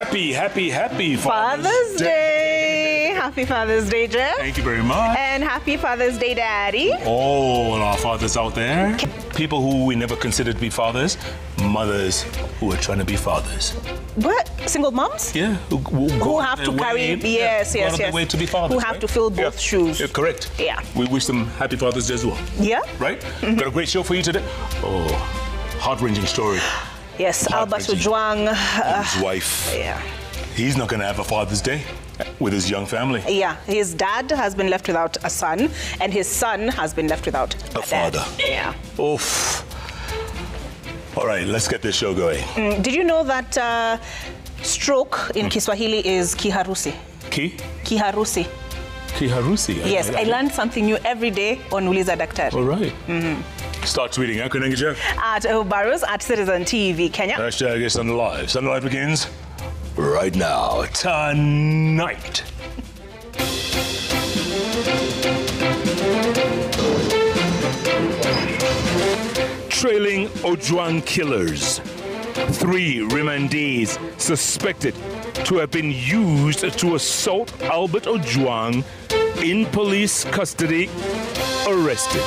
Happy Father's Day. Happy Father's Day, Jeff. Thank you very much. And happy Father's Day, Daddy. All our fathers out there. People who we never considered to be fathers. Mothers who are trying to be fathers. What? Single moms? Yeah. Who have to carry, yes. Way to be fathers, who have to fill both shoes. Yeah, correct. Yeah. We wish them happy Father's Day as well. Yeah. Right? Got a great show for you today. Oh, heart-wrenching story. Yes, Albert Ojwang. His wife. Yeah. He's not going to have a Father's Day with his young family. Yeah, his dad has been left without a son, and his son has been left without a father. Yeah. Oof. All right, let's get this show going. Did you know that stroke in Kiswahili is kiharusi? Kiharusi. Kiharusi? Yes, I learned something new every day on Uliza Daktari. All right. Start tweeting, Jeff. At Obaros, at Citizen TV Kenya. Hashtag Sunday Live. Sunday Live begins right now, tonight. Trailing Ojwang killers. 3 remandees suspected to have been used to assault Albert Ojwang in police custody, arrested.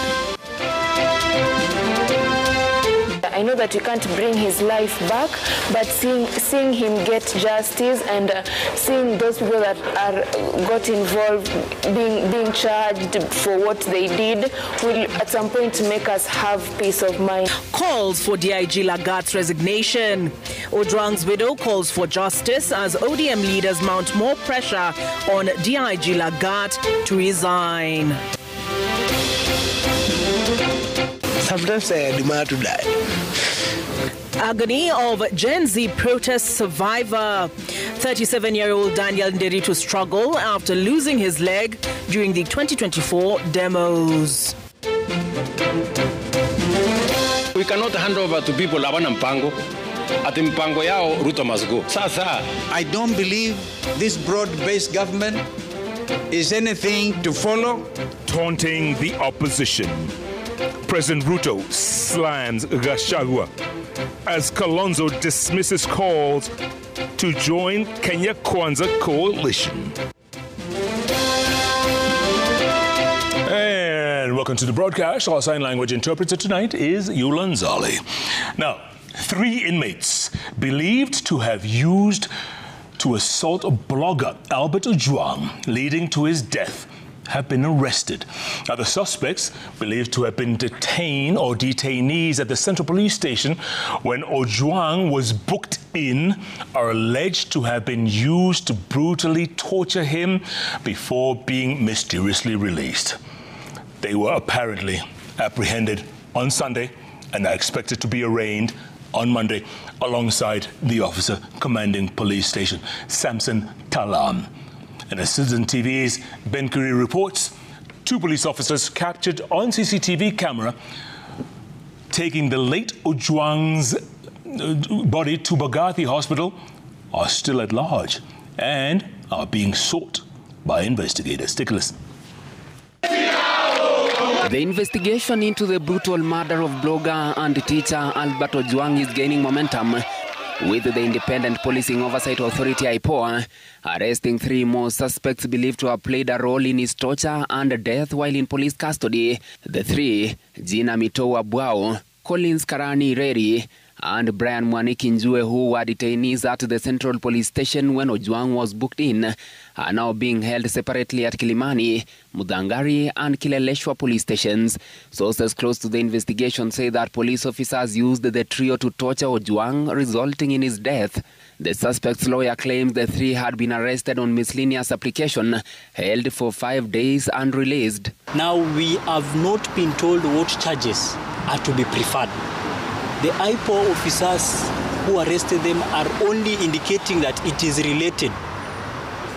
I know that we can't bring his life back, but seeing him get justice and seeing those people that got involved being charged for what they did will at some point make us have peace of mind. Calls for DIG Lagat's resignation. Ojwang's widow calls for justice as ODM leaders mount more pressure on DIG Lagat to resign. Sometimes I demand to die. Agony of Gen Z protest survivor. 37-year-old Daniel Nderitu struggle after losing his leg during the 2024 demos. We cannot hand over to people hawana mpango. Ati mpango yao Ruto must go. Sasa, I don't believe this broad-based government is anything to follow. Taunting the opposition. President Ruto slams Gachagua as Kalonzo dismisses calls to join Kenya Kwanza coalition. And welcome to the broadcast. Our sign language interpreter tonight is Yulanzali. Now, 3 inmates believed to have used to assault a blogger, Albert Ojwang, leading to his death, have been arrested. Now, the suspects, believed to have been detained or detainees at the Central Police Station when Ojwang was booked in, are alleged to have been used to brutally torture him before being mysteriously released. They were apparently apprehended on Sunday and are expected to be arraigned on Monday alongside the officer commanding police station, Samson Talam. And as Citizen TV's Ben Kuri reports, 2 police officers captured on CCTV camera taking the late Ojwang's body to Bagathi Hospital are still at large and are being sought by investigators. Take a listen. The investigation into the brutal murder of blogger and teacher Albert Ojwang is gaining momentum, with the Independent Policing Oversight Authority IPOA arresting 3 more suspects believed to have played a role in his torture and death while in police custody. The 3, Gina Mitoa Bwao, Collins Karani Reri, and Brian Mwaniki Njue, who were detainees at the Central Police Station when Ojwang was booked in, are now being held separately at Kilimani, Mudangari, and Kileleshwa police stations. Sources close to the investigation say that police officers used the trio to torture Ojwang, resulting in his death. The suspect's lawyer claims the 3 had been arrested on miscellaneous application, held for 5 days and released. Now, we have not been told what charges are to be preferred. The IPO officers who arrested them are only indicating that it is related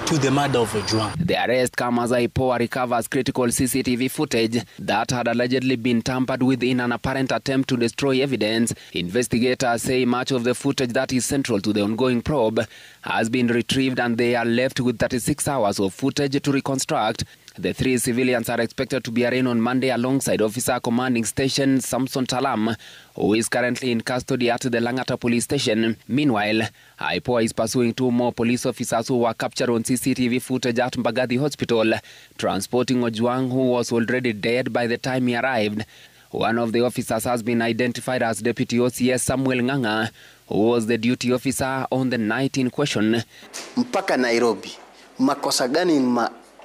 to the murder of Ojwang. The arrest comes as IPOA recovers critical CCTV footage that had allegedly been tampered with in an apparent attempt to destroy evidence. Investigators say much of the footage that is central to the ongoing probe has been retrieved, and they are left with 36 hours of footage to reconstruct. The 3 civilians are expected to be arraigned on Monday alongside Officer Commanding Station Samson Talam, who is currently in custody at the Langata police station. Meanwhile, IPOA is pursuing 2 more police officers who were captured on CCTV footage at Mbagathi Hospital, transporting Ojwang, who was already dead by the time he arrived. One of the officers has been identified as Deputy OCS Samuel Nganga, who was the duty officer on the night in question. Mpaka Nairobi, makosa gani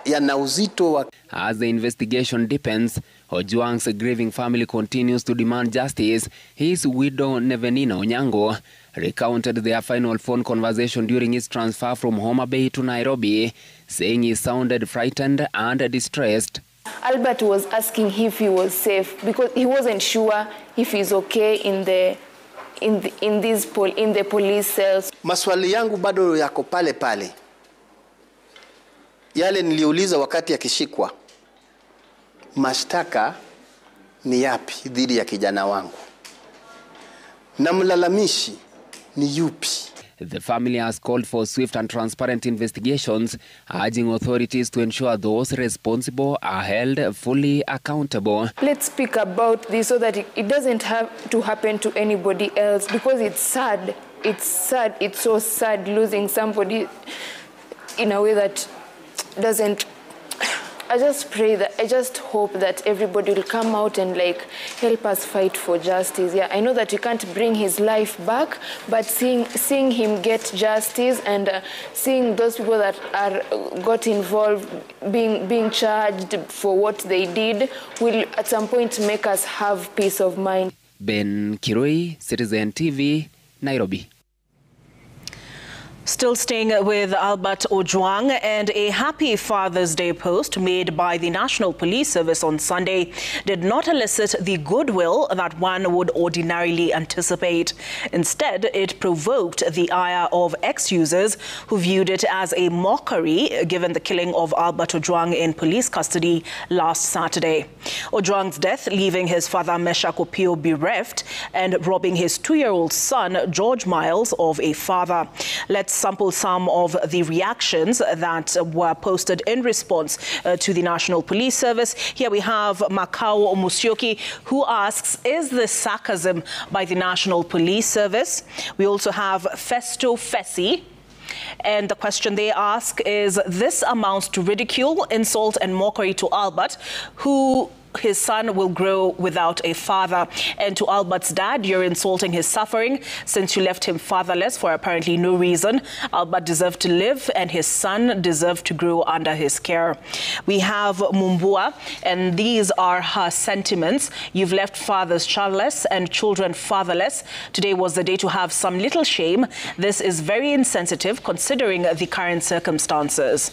yana uzito wa... As the investigation deepens, Ojwang's grieving family continues to demand justice. His widow Nevenina Onyango recounted their final phone conversation during his transfer from Homa Bay to Nairobi, saying he sounded frightened and distressed. Albert was asking if he was safe because he wasn't sure if he's okay in the police cells. Maswali yangu bado yako pale pale. Yale niliuliza wakati akishikwa. Mashtaka ni yapi dhidi ya kijana wangu? Na mlalamishi ni yupi? The family has called for swift and transparent investigations, urging authorities to ensure those responsible are held fully accountable. Let's speak about this so that it doesn't have to happen to anybody else, because it's sad. It's sad. It's so sad losing somebody in a way that doesn't... I just hope that everybody will come out and help us fight for justice. Yeah, I know that we can't bring his life back, but seeing him get justice and seeing those people that got involved being charged for what they did will at some point make us have peace of mind. Ben Kirui, Citizen TV, Nairobi. Still staying with Albert Ojwang, and a happy Father's Day post made by the National Police Service on Sunday did not elicit the goodwill that one would ordinarily anticipate. Instead, it provoked the ire of ex-users who viewed it as a mockery given the killing of Albert Ojwang in police custody last Saturday. Ojwang's death leaving his father Meshach Opio bereft and robbing his 2-year-old son George Miles of a father. Let's sample some of the reactions that were posted in response to the National Police Service. Here we have Makao Musyoki, who asks, is this sarcasm by the National Police Service? We also have Festo Fessi, and the question they ask is, this amounts to ridicule, insult and mockery to Albert, who his son will grow without a father. And to Albert's dad, you're insulting his suffering since you left him fatherless for apparently no reason. Albert deserved to live and his son deserved to grow under his care. We have Mumbua, and these are her sentiments. You've left fathers childless and children fatherless. Today was the day to have some little shame. This is very insensitive considering the current circumstances.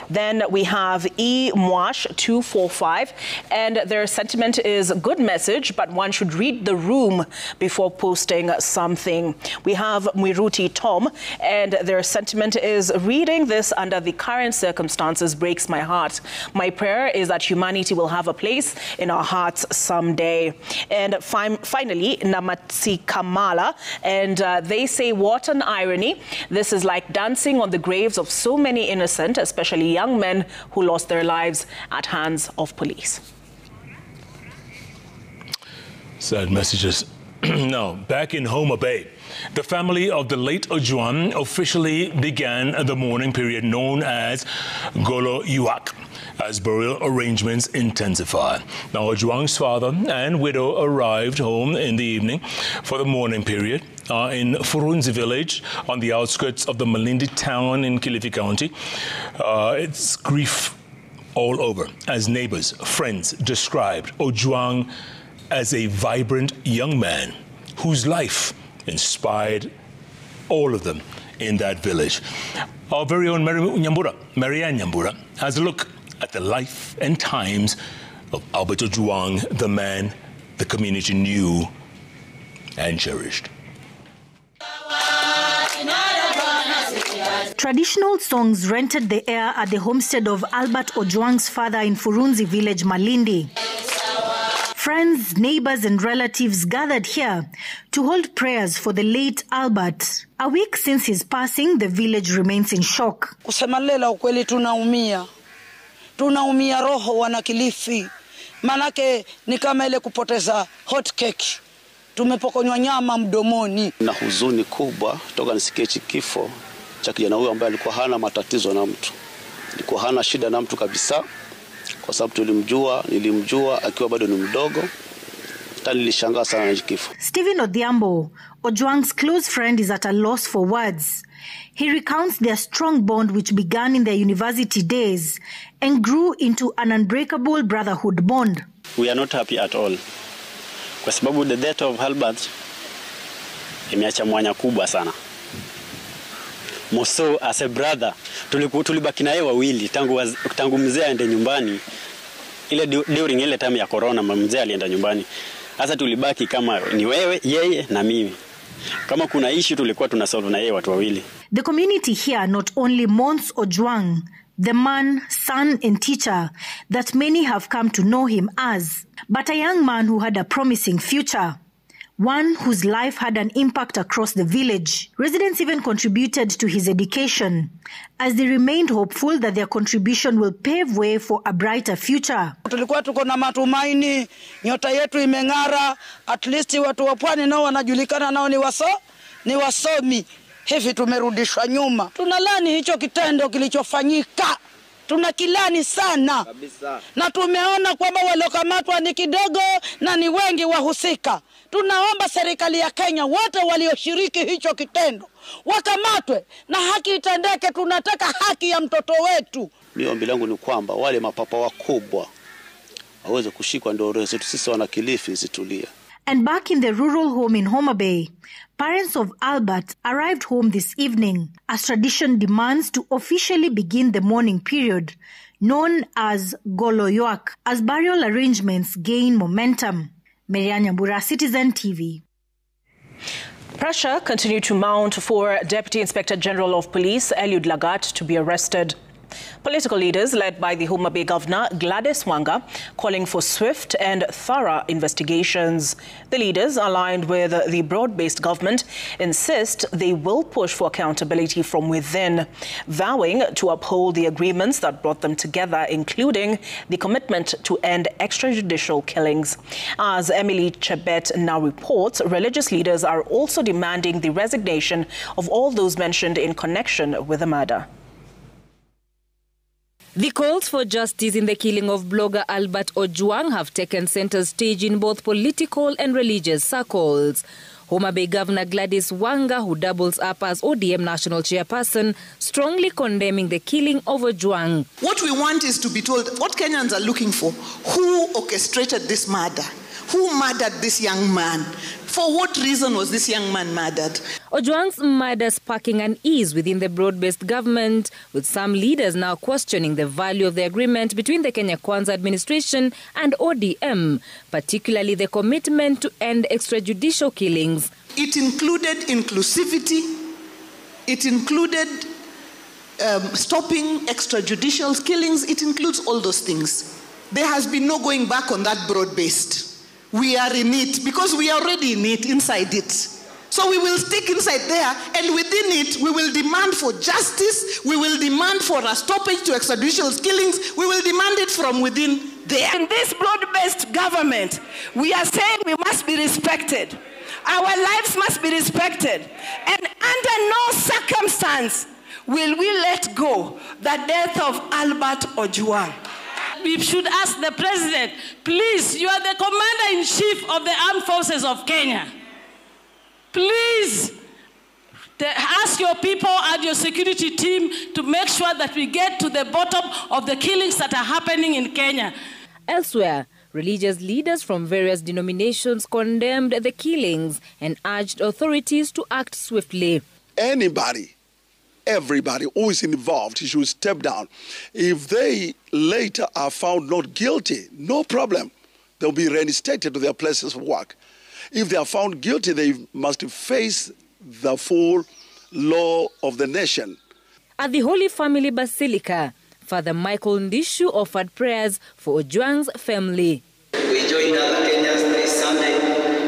Then we have E. Mwash 245, and their sentiment is good message, but one should read the room before posting something. We have Mwiruti Tom, and their sentiment is, reading this under the current circumstances breaks my heart. My prayer is that humanity will have a place in our hearts someday. And finally, Namatsi Kamala, and they say, what an irony. This is like dancing on the graves of so many innocent, especially young men who lost their lives at hands of police. Sad messages. Now, back in Homa Bay, the family of the late Ojwang officially began the mourning period known as Golo Yuak, as burial arrangements intensify. Now, Ojwang's father and widow arrived home in the evening for the mourning period in Furunzi village on the outskirts of the Malindi town in Kilifi County. It's grief all over, as neighbors, friends described Ojwang as a vibrant young man whose life inspired all of them in that village. Our very own Marianne Nyambura has a look at the life and times of Albert Ojwang, the man the community knew and cherished. Traditional songs rented the air at the homestead of Albert Ojwang's father in Furunzi village, Malindi. Friends, neighbors and relatives gathered here to hold prayers for the late Albert. A week since his passing, the village remains in shock. Kusema lela ukweli tunaumia. tunaumia roho wana Kilifi. Manake ni kama ile kupoteza hot cake. Tumepokonywa nyama mdomoni. Na huzuni kubwa toka nisikie kifo cha kijana huyo ambaye alikuwa hana matatizo na mtu. Alikuwa hana shida na mtu kabisa. Kwa sababu nilimjua akiwa bado ni mdogo. Nilishangaa sana na kifo. Stephen Odhiambo, Ojwang's close friend, is at a loss for words. He recounts their strong bond which began in their university days and grew into an unbreakable brotherhood bond. We are not happy at all. Kwa sababu the death of Albert imeacha mwanya kubwa sana. Moso as a brother, tulibaki naye wawili tangu mzee aende nyumbani. Ile during ile time ya corona mzee alienda nyumbani. Sasa tulibaki kama ni wewe, yeye na mimi. Kama kuna issue tulikuwa tunasolve na yeye watu wawili. The community here not only mourns Ojwang, the man, son and teacher that many have come to know him as, but a young man who had a promising future. One whose life had an impact across the village. Residents even contributed to his education, as they remained hopeful that their contribution will pave way for a brighter future. Tulikuwa tuko na matumaini, nyota yetu imeng'ara, at least watu wa pwani nao wanajulikana nao ni wasomi. Hivi tumerudishwa nyuma. Tunalani hicho kitendo kilichofanyika. Tunakilani sana. Kabisa. Na tumeona kwamba waliokamatwa ni kidogo na ni wengi wahusika. Tunaomba serikali ya Kenya wote walioshiriki hicho kitendo wakamatwe na haki itendeke. Tunataka haki ya mtoto wetu. Ombi langu ni kwamba wale mapapa wakubwa waweze kushikwa, ndio roho zetu sisi wana Kilifi zitulie. And back in the rural home in Homa Bay, parents of Albert arrived home this evening as tradition demands to officially begin the mourning period, known as Goloyoak, as burial arrangements gain momentum. Marian Nyambura, Citizen TV. Pressure continued to mount for Deputy Inspector General of Police Eliud Lagat to be arrested. Political leaders led by the Homa Bay Governor Gladys Wanga calling for swift and thorough investigations. The leaders, aligned with the broad-based government, insist they will push for accountability from within, vowing to uphold the agreements that brought them together, including the commitment to end extrajudicial killings. As Emily Chebet now reports, religious leaders are also demanding the resignation of all those mentioned in connection with the murder. The calls for justice in the killing of blogger Albert Ojwang have taken center stage in both political and religious circles. Homa Bay Governor Gladys Wanga, who doubles up as ODM national chairperson, strongly condemning the killing of Ojwang. What we want is to be told what Kenyans are looking for. Who orchestrated this murder? Who murdered this young man? For what reason was this young man murdered? Ojwang's murder sparking unease within the broad-based government, with some leaders now questioning the value of the agreement between the Kenya Kwanza administration and ODM, particularly the commitment to end extrajudicial killings. It included inclusivity. It included stopping extrajudicial killings. It includes all those things. There has been no going back on that broad-based. We are in it because we are already in it, inside it. So we will stick inside there, and within it, we will demand for justice, we will demand for a stoppage to extrajudicial killings, we will demand it from within there. In this broad-based government, we are saying we must be respected. Our lives must be respected. And under no circumstance will we let go the death of Albert Ojwang. We should ask the president, please, you are the commander-in-chief of the armed forces of Kenya. Please ask your people and your security team to make sure that we get to the bottom of the killings that are happening in Kenya. Elsewhere, religious leaders from various denominations condemned the killings and urged authorities to act swiftly. Everybody who is involved should step down. If they later are found not guilty, no problem. They'll be reinstated to their places of work. If they are found guilty, they must face the full law of the nation. At the Holy Family Basilica, Father Michael Ndishu offered prayers for Ojwang's family. We join other Kenyans this Sunday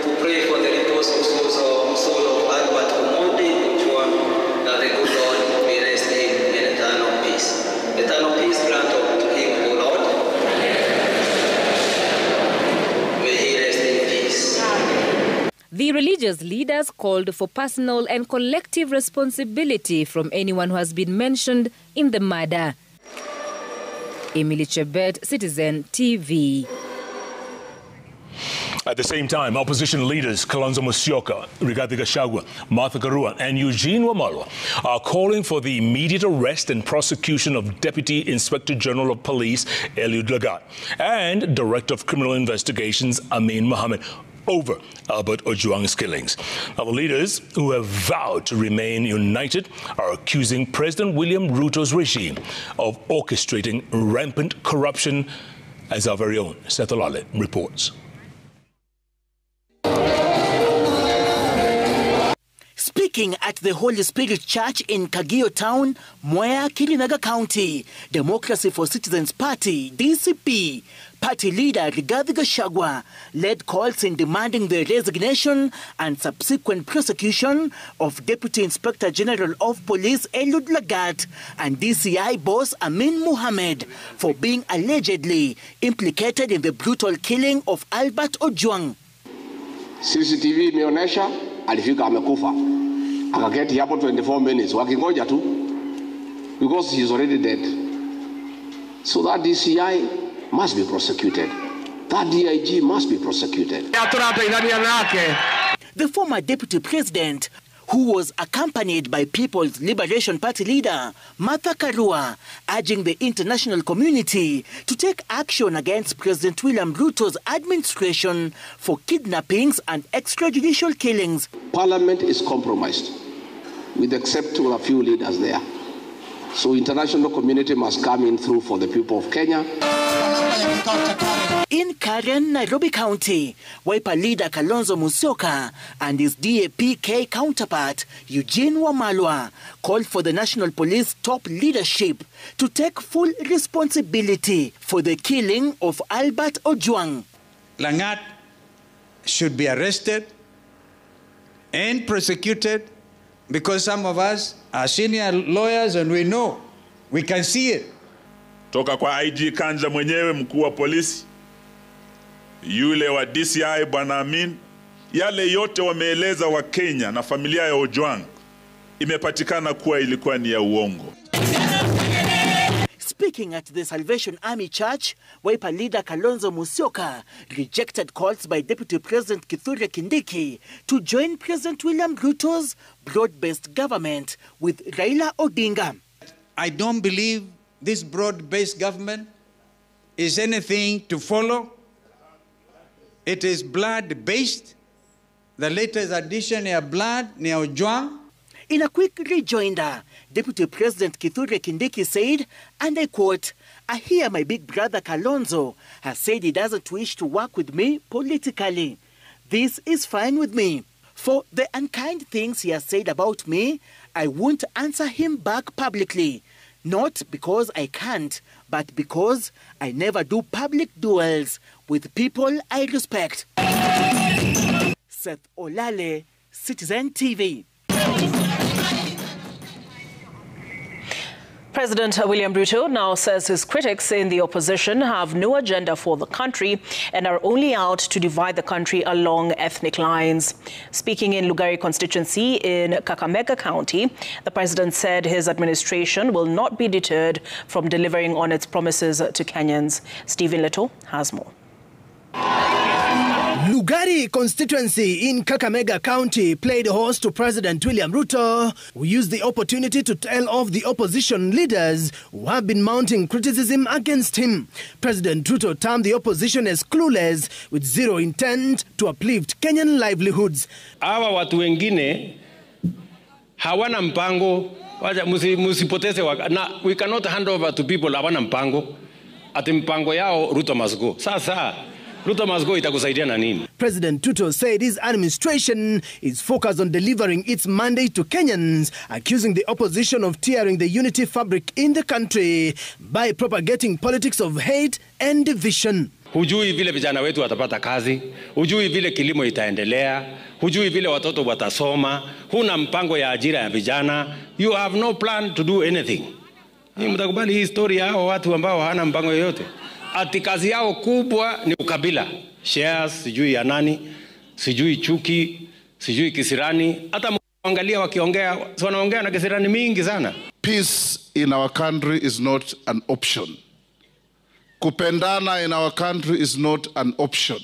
to pray for the repose of soul of Albert Ojwang, that the good Lord may rest in eternal peace. Eternal peace grant to him, O Lord. religious leaders called for personal and collective responsibility from anyone who has been mentioned in the murder. Emily Chebet, Citizen TV. At the same time, opposition leaders Kalonzo Musyoka, Rigathi Gachagua, Martha Karua and Eugene Wamalwa are calling for the immediate arrest and prosecution of Deputy Inspector General of Police Eliud Lagat and Director of Criminal Investigations Amin Mohammed over Albert Ojwang's killings. Now, the leaders, who have vowed to remain united, are accusing President William Ruto's regime of orchestrating rampant corruption, as our very own Seth Olale reports. Speaking at the Holy Spirit Church in Kagio Town, Mwea, Kirinyaga County, Democracy for Citizens Party, DCP, party leader Rigathi Gachagua led calls in demanding the resignation and subsequent prosecution of Deputy Inspector General of Police Eliud Lagat and DCI boss Amin Mohammed for being allegedly implicated in the brutal killing of Albert Ojwang. CCTV imeonyesha alifika amekufa. Akaketi hapo 24 minutes wakingoja tu because he is already dead. So that DCI must be prosecuted. That DIG must be prosecuted. The former deputy president, who was accompanied by People's Liberation Party leader Martha Karua, urging the international community to take action against President William Ruto's administration for kidnappings and extrajudicial killings. Parliament is compromised, with the exception of a few leaders there. So international community must come in through for the people of Kenya. In Karen, Nairobi County, Wiper leader Kalonzo Musyoka and his DAP-K counterpart Eugene Wamalwa called for the National Police top leadership to take full responsibility for the killing of Albert Ojwang. Lagat should be arrested and prosecuted because some of us are senior lawyers and we know, we can see it. Toka kwa IG Kanja mwenyewe, mkuu wa polisi, yule wa DCI Bwana Amin, yale yote wameeleza wa Kenya na familia ya Ojwang imepatikana kuwa ilikuwa ni ya uongo. Speaking at the Salvation Army Church, Wiper leader Kalonzo Musyoka rejected calls by Deputy President Kithure Kindiki to join President William Ruto's broad-based government with Raila Odinga. I don't believe this broad-based government is anything to follow. It is blood-based. The latest addition is blood, Ojwang. In a quick rejoinder, Deputy President Kithure Kindiki said, and I quote, "I hear my big brother Kalonzo has said he doesn't wish to work with me politically. This is fine with me. For the unkind things he has said about me, I won't answer him back publicly. Not because I can't, but because I never do public duels with people I respect." Seth Olale, Citizen TV. President William Ruto now says his critics in the opposition have no agenda for the country and are only out to divide the country along ethnic lines. Speaking in Lugari constituency in Kakamega County, the president said his administration will not be deterred from delivering on its promises to Kenyans. Stephen Leto has more. Lugari constituency in Kakamega County played host to President William Ruto, who used the opportunity to tell off the opposition leaders who have been mounting criticism against him. President Ruto termed the opposition as clueless with zero intent to uplift Kenyan livelihoods. Hawa watu wengine hawana mpango, musipoteze na we cannot hand over to people hawana mpango. Ati mpango yao Ruto must go. Sasa Ruto must go itakusaidia na nini? President Ruto said his administration is focused on delivering its mandate to Kenyans, accusing the opposition of tearing the unity fabric in the country by propagating politics of hate and division. Hujui vile vijana wetu watapata kazi, hujui vile kilimo itaendelea, hujui vile watoto watasoma, huna mpango ya ajira ya vijana, you have no plan to do anything. Ni mtakubali hii story hao watu ambao hawana mpango yoyote. Ati kazi yao kubwa ni ukabila, shares, sijui ya nani, sijui chuki, sijui kisirani, hata angalia wakiongea, wanaongea na kisirani mingi sana. Peace in our country is not an option. Kupendana in our country is not an option.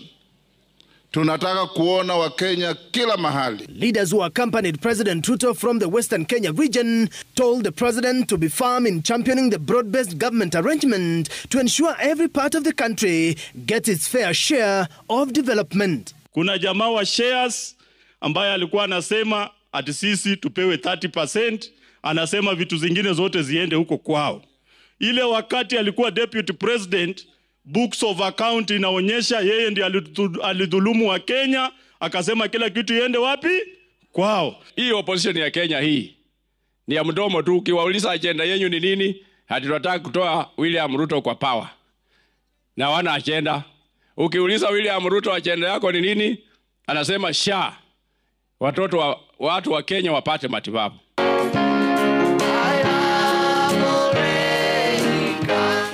Tunataka kuona Wakenya kila mahali. Leaders who accompanied President Ruto from the Western Kenya region told the president to be firm in championing the broad-based government arrangement to ensure every part of the country gets its fair share of development. Kuna jamaa wa shares ambaye alikuwa anasema ati sisi tupewe 30%, anasema vitu zingine zote ziende huko kwao. Ile wakati alikuwa deputy president, books of account inaonyesha yeye ndiye alidhulumu wa Kenya, akasema kila kitu iende wapi? Kwao. Hii opposition ya Kenya hii ni ya mdomo tu. Ukiwauliza agenda yenu ni nini? Hadi tunataka kutoa William Ruto kwa power. Na wana agenda. Ukiuliza William Ruto agenda yako ni nini? Anasema SHA. Watu wa Kenya wapate matibabu.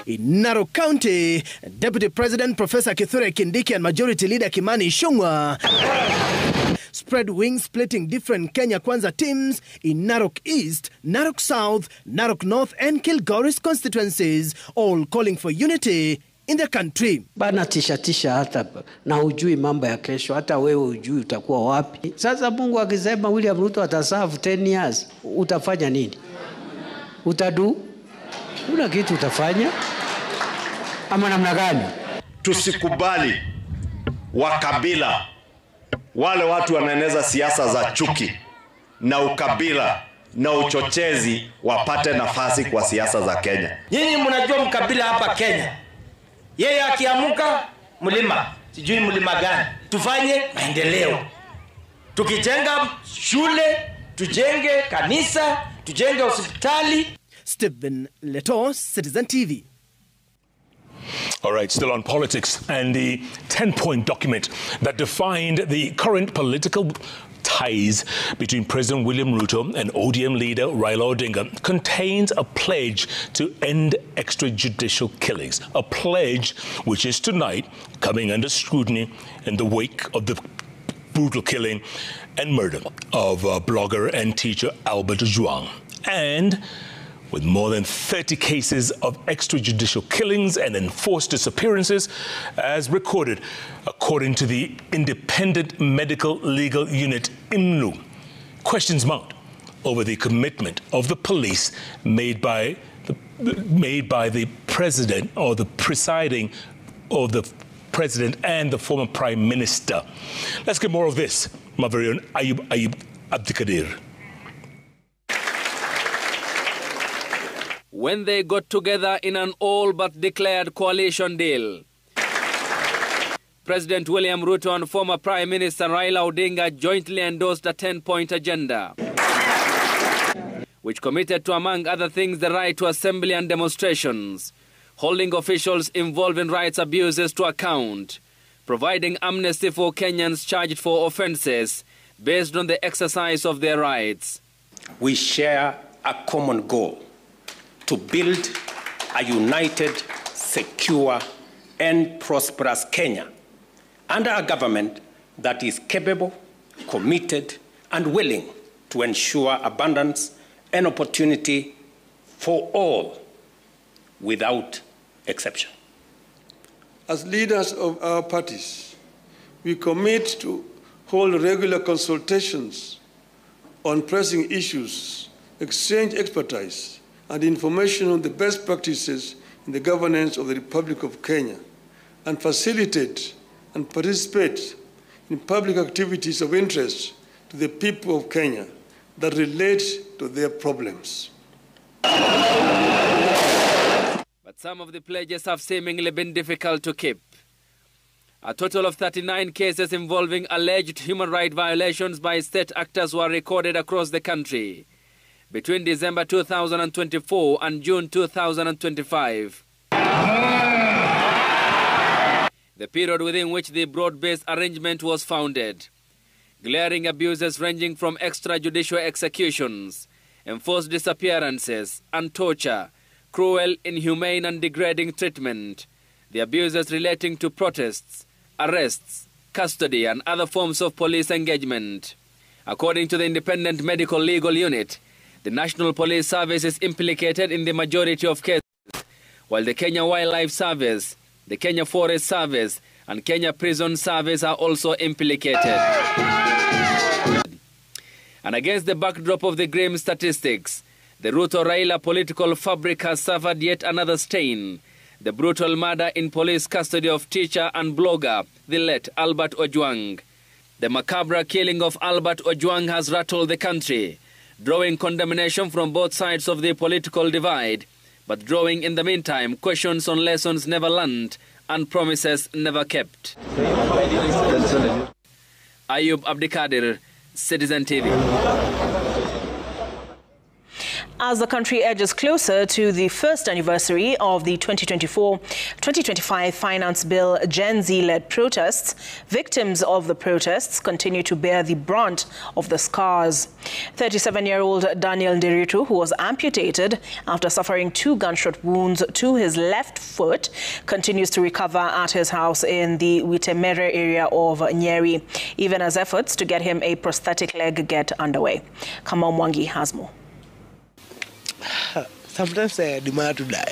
In Narok County, Deputy President Professor Kithure Kindiki and Majority Leader Kimani Ichung'wah spread wings, splitting different Kenya Kwanza teams in Narok East, Narok South, Narok North and Kilgoris constituencies, all calling for unity in the country. Bana tisha hata na hujui mambo ya kesho, hata wewe hujui utakuwa wapi. Sasa Mungu akisema William Ruto ataserve 10 years, utafanya nini? Utadu? Una kitu utafanya? Ama namna gani? Tusikubali wakabila, wale watu wanaeneza siasa za chuki na ukabila na uchochezi wapate nafasi kwa siasa za Kenya. Nyinyi mnajua mkabila hapa Kenya. Yeye akiamuka mlima, sijui mlima gani. Tufanye maendeleo. Tukijenga shule, tujenge kanisa, tujenge hospitali. Stephen Leto, Citizen TV. All right, still on politics, and the 10-point document that defined the current political ties between President William Ruto and ODM leader Raila Odinga contains a pledge to end extrajudicial killings, a pledge which is tonight coming under scrutiny in the wake of the brutal killing and murder of blogger and teacher Albert Ojwang. And with more than 30 cases of extrajudicial killings and enforced disappearances as recorded, according to the Independent Medical Legal Unit, IMLU. Questions mount over the commitment of the police made by the president, or the presiding of the president and the former prime minister. Let's get more of this. My very own Ayub Abdikadir. When they got together in an all but declared coalition deal, President William Ruto and former Prime Minister Raila Odinga jointly endorsed a 10-point agenda, which committed to, among other things, the right to assembly and demonstrations, holding officials involved in rights abuses to account, providing amnesty for Kenyans charged for offences based on the exercise of their rights. We share a common goal: to build a united, secure, and prosperous Kenya under a government that is capable, committed, and willing to ensure abundance and opportunity for all, without exception. As leaders of our parties, we commit to hold regular consultations on pressing issues, exchange expertise, and information on the best practices in the governance of the Republic of Kenya, and facilitate and participate in public activities of interest to the people of Kenya that relate to their problems. But some of the pledges have seemingly been difficult to keep. A total of 39 cases involving alleged human rights violations by state actors were recorded across the country between December 2024 and June 2025. The period within which the broad-based arrangement was founded. Glaring abuses ranging from extrajudicial executions, enforced disappearances, and torture, cruel, inhumane, and degrading treatment. The abuses relating to protests, arrests, custody, and other forms of police engagement. According to the Independent Medical Legal Unit, the National Police Service is implicated in the majority of cases, while the Kenya Wildlife Service, the Kenya Forest Service, and Kenya Prison Service are also implicated. And against the backdrop of the grim statistics, the Ruto-Raila political fabric has suffered yet another stain. The brutal murder in police custody of teacher and blogger, the late Albert Ojwang. The macabre killing of Albert Ojwang has rattled the country, drawing condemnation from both sides of the political divide, but drawing in the meantime questions on lessons never learned and promises never kept. Ayub Abdikadir, Citizen TV. As the country edges closer to the first anniversary of the 2024-2025 Finance Bill Gen Z-led protests, victims of the protests continue to bear the brunt of the scars. 37-year-old Daniel Nderitu, who was amputated after suffering 2 gunshot wounds to his left foot, continues to recover at his house in the Witemere area of Nyeri, even as efforts to get him a prosthetic leg get underway. Kamau Mwangi has more. Sometimes I demand to die.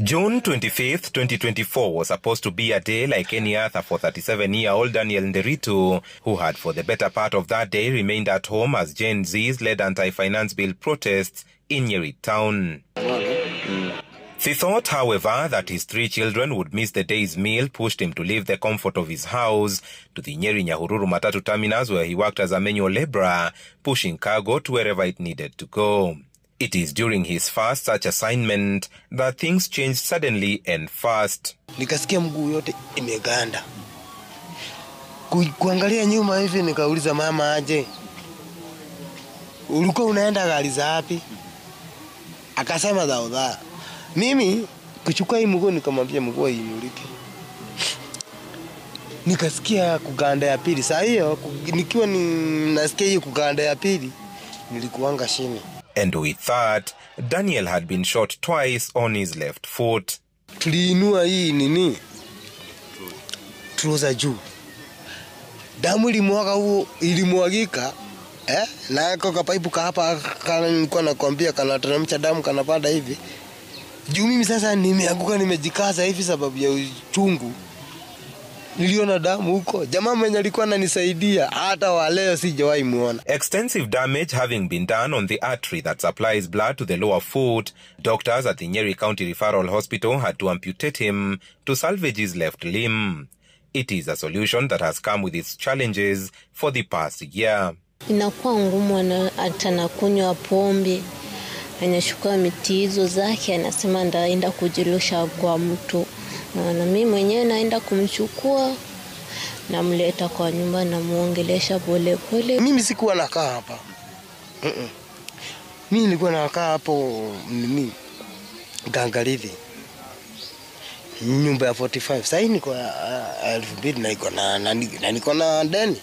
June 25th, 2024 was supposed to be a day like any other for 37-year-old Daniel Nderitu, who had for the better part of that day remained at home as Gen Z's led anti-finance bill protests in Nyeri town. The thought, however, that his 3 children would miss the day's meal pushed him to leave the comfort of his house to the Nyeri Nyahururu Matatu terminus, where he worked as a manual laborer, pushing cargo to wherever it needed to go. It is during his first such assignment that things changed suddenly and fast. Nikasikia mguu yote imeganda. Kuangalia nyuma hivi nikauliza mama aje. Ulikuwa unaenda gari za wapi? Akasema za. Mimi kuchukua hii mguu nikamwambia mguu inyulike. Nikasikia kuganda ya pili. Saa hiyo nikiwa nasikia hii kuganda ya pili nilikuanga chini. And with that, Daniel had been shot twice on his left foot. Tuliinua hii nini? Trouser juu. Damu ilimwagika, na kwa paipu hapa kana nilikuwa nakwambia kanateremsha damu kanapanda hivi. Juu mimi sasa nimeanguka nimejikaza hivi sababu ya uchungu. Niliona damu huko. Jamaa mwenye alikuwa ananisaidia hata wa leo sijawahi muona. Extensive damage having been done on the artery that supplies blood to the lower foot, doctors at the Nyeri County Referral Hospital had to amputate him to salvage his left limb. It is a solution that has come with its challenges for the past year. Inakuwa ngumu atanakunywa pombe. Anachukua miti hizo zake anasema ndaenda kujilusha kwa mtu. Na mimi mwenyewe naenda kumchukua namleta kwa nyumba na muongelesha pole pole. Mimi sikuwa nakaa hapa. Mimi nilikuwa nakaa hapo mimi Gangarithi. Nyumba ya 45. Sasa niko 2000 na niko na deni.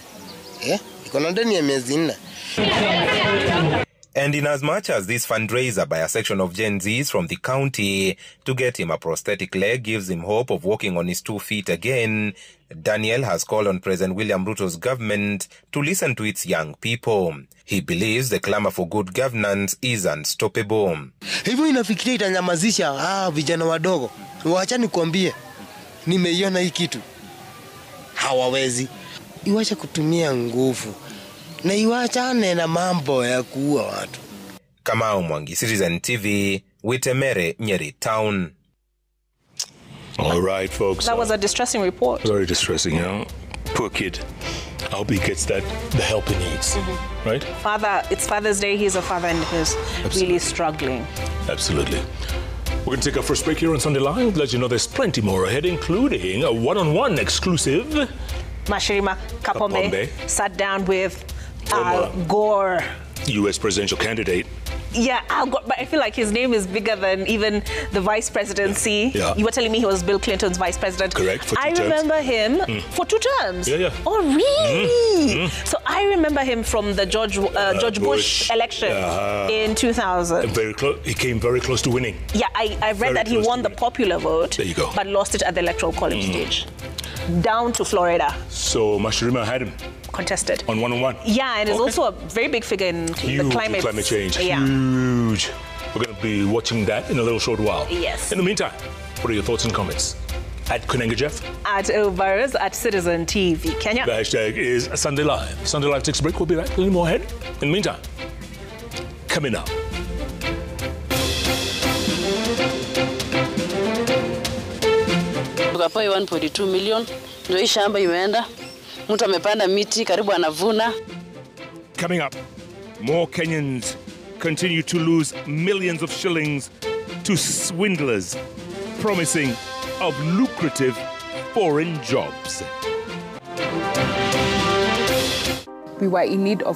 Niko na deni ya miezi 4. And in as much as this fundraiser by a section of Gen Zs from the county to get him a prosthetic leg gives him hope of walking on his 2 feet again, Daniel has called on President William Ruto's government to listen to its young people. He believes the clamor for good governance is unstoppable. Hivyo inafikiria itanyamazisha vijana wadogo. Wacha nikwambie, nimeiona hii kitu. Hawawezi. Iwache kutumia nguvu. Na iwachane na mambo ya kuua watu. Kamau Mwangi, Citizen TV, Witemere, Nyeri Town. All right, folks. That was a distressing report. Very distressing, you know. Poor kid. I hope he gets the help he needs, right? It's Father's Day. He's a father and he's really struggling. Absolutely. We're going to take our first break here on Sunday Live. Let you know there's plenty more ahead, including a one-on-one exclusive. Mashirima Kapombe sat down with Al Gore, U.S. presidential candidate. Yeah, Al Gore, but I feel like his name is bigger than even the vice presidency. Yeah. You were telling me he was Bill Clinton's vice president. Correct, for 2 terms. I remember him for 2 terms. Yeah. Oh, really? So I remember him from the George Bush election in 2000. Very close. He came very close to winning. Yeah, I read that he won the popular vote. There you go. But lost it at the electoral college stage. Down to Florida. So Mashirima had him contested. On 1-on-1? Yeah, and is also a very big figure in the climate change. Yeah. Huge. We're going to be watching that in a little short while. Yes. In the meantime, what are your thoughts and comments? At Kunenga Jeff. At Obaros, at Citizen TV Kenya. The hashtag is Sunday Live. Sunday Live takes a break. We'll be back. A little more ahead. In the meantime, coming up. Tukapewa 1.2 million. Ndio hii shamba imeenda. Mtu amepanda miti karibu anavuna. Coming up, more Kenyans continue to lose millions of shillings to swindlers promising of lucrative foreign jobs. We were in need of